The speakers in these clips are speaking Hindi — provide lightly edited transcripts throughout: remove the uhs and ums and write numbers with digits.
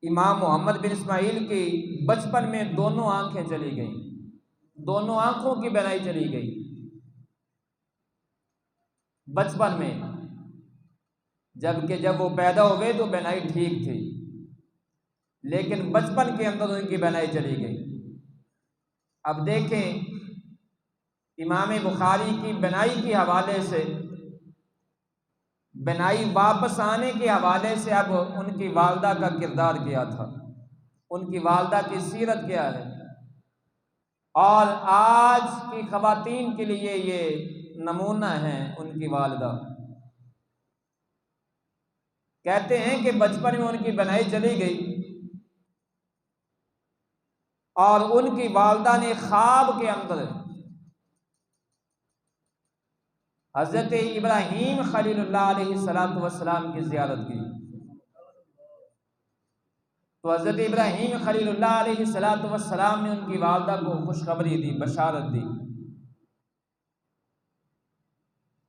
इमाम मोहम्मद बिन इस्माइल की बचपन में दोनों आंखें चली गईं, दोनों आंखों की बीनाई चली गई बचपन में। जबकि जब वो पैदा हुए तो बीनाई ठीक थी, लेकिन बचपन के अंदर उनकी बीनाई चली गई। अब देखें, इमाम बुखारी की बीनाई के हवाले से, बीनाई वापस आने के हवाले से अब उनकी वालदा का किरदार क्या था, उनकी वालदा की सीरत क्या है, और आज की ख़वातीन के लिए ये नमूना है उनकी वालदा। कहते हैं कि बचपन में उनकी बीनाई चली गई और उनकी वालदा ने ख्वाब के अंदर हज़रत इब्राहीम खलीलुल्लाह अलैहिस्सलातु वस्सलाम की ज़ियारत की। तो हज़रत इब्राहीम खलीलुल्लाह अलैहिस्सलातु वस्सलाम ने उनकी वालदा को खुशखबरी दी, बशारत दी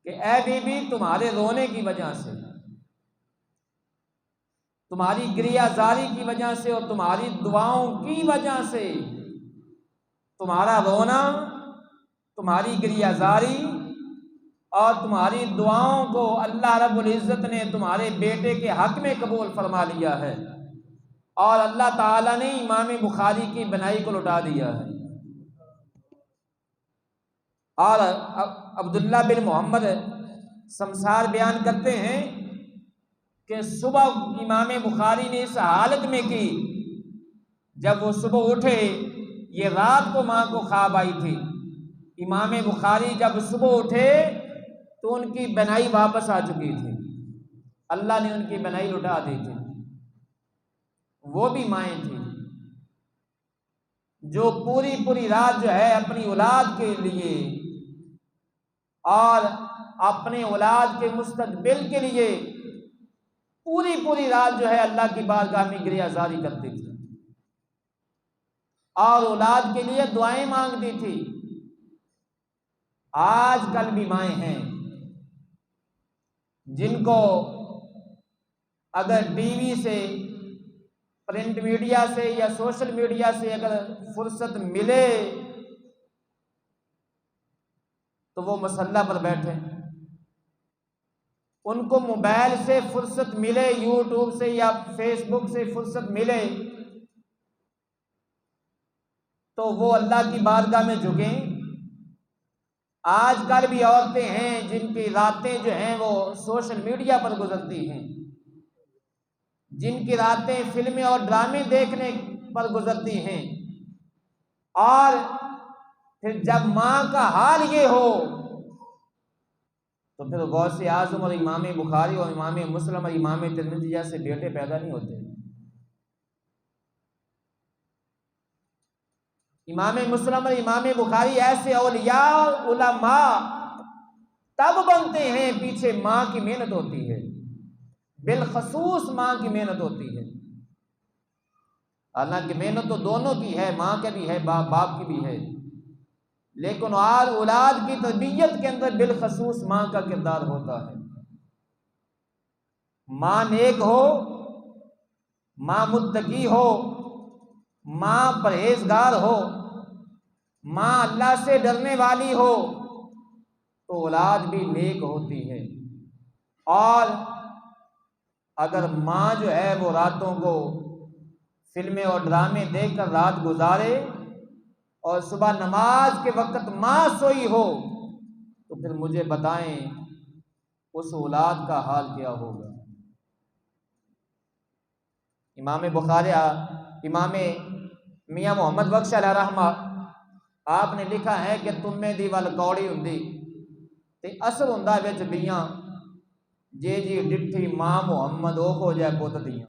कि ऐ बीबी, तुम्हारे रोने की वजह से, तुम्हारी गिरियाजारी की वजह से और तुम्हारी दुआओं की वजह से, तुम्हारा रोना, तुम्हारी गिरियाजारी और तुम्हारी दुआओं को अल्लाह रब्बुल इज़्ज़त ने तुम्हारे बेटे के हक में कबूल फरमा लिया है और अल्लाह ताला ने इमाम बुखारी की बीनाई को लौटा दिया है। और अब्दुल्ला बिन मोहम्मद शमसार बयान करते हैं कि सुबह इमाम बुखारी ने इस हालत में की, जब वो सुबह उठे, ये रात को माँ को ख्वाब आई थी। इमाम बुखारी जब सुबह उठे तो उनकी बीनाई वापस आ चुकी थी, अल्लाह ने उनकी बीनाई लुटा दी थी। वो भी माएँ थी जो पूरी पूरी रात जो है अपनी औलाद के लिए और अपने औलाद के मुस्तकबिल के लिए पूरी पूरी रात जो है अल्लाह की बारगाह में गिरियाजारी करती थी और औलाद के लिए दुआएं मांगती थी। आजकल भी माएँ हैं जिनको अगर टीवी से, प्रिंट मीडिया से या सोशल मीडिया से अगर फुर्सत मिले तो वो मसल्ला पर बैठे, उनको मोबाइल से फुर्सत मिले, यूट्यूब से या फेसबुक से फुर्सत मिले तो वो अल्लाह की बारगाह में झुकें। आजकल भी औरतें हैं जिनकी रातें जो हैं वो सोशल मीडिया पर गुजरती हैं, जिनकी रातें फिल्में और ड्रामे देखने पर गुजरती हैं, और फिर जब माँ का हाल ये हो तो फिर गौसे आज़म और इमाम बुखारी और इमाम मुस्लिम और इमाम तिरमिज़ी जैसे बेटे पैदा नहीं होते। इमाम मुस्लिम और इमाम बुखारी ऐसे औलिया उलमा तब बनते हैं, पीछे माँ की मेहनत होती है, बिलखसूस माँ की मेहनत होती है। हालांकि मेहनत तो दोनों की है, माँ के भी है, बाप की भी है, लेकिन और औलाद की तरबियत के अंदर बिलखसूस माँ का किरदार होता है। माँ नेक हो, माँ मुत्तकी हो, माँ परहेजगार हो, माँ अल्लाह से डरने वाली हो तो औलाद भी नेक होती है। और अगर माँ जो है वो रातों को फिल्में और ड्रामे देखकर रात गुजारे और सुबह नमाज के वक्त माँ सोई हो तो फिर मुझे बताएं उस औलाद का हाल क्या होगा। इमाम बुखारी, इमाम मियाँ मोहम्मद बख्श अलैहि रहमा, आपने लिखा है कि तुम्हें दी वल कौड़ी हुंदी ते असर हुंदा विच बियां, जे जी डिठी माँ मुहम्मद ओ हो जाए पुत दियां।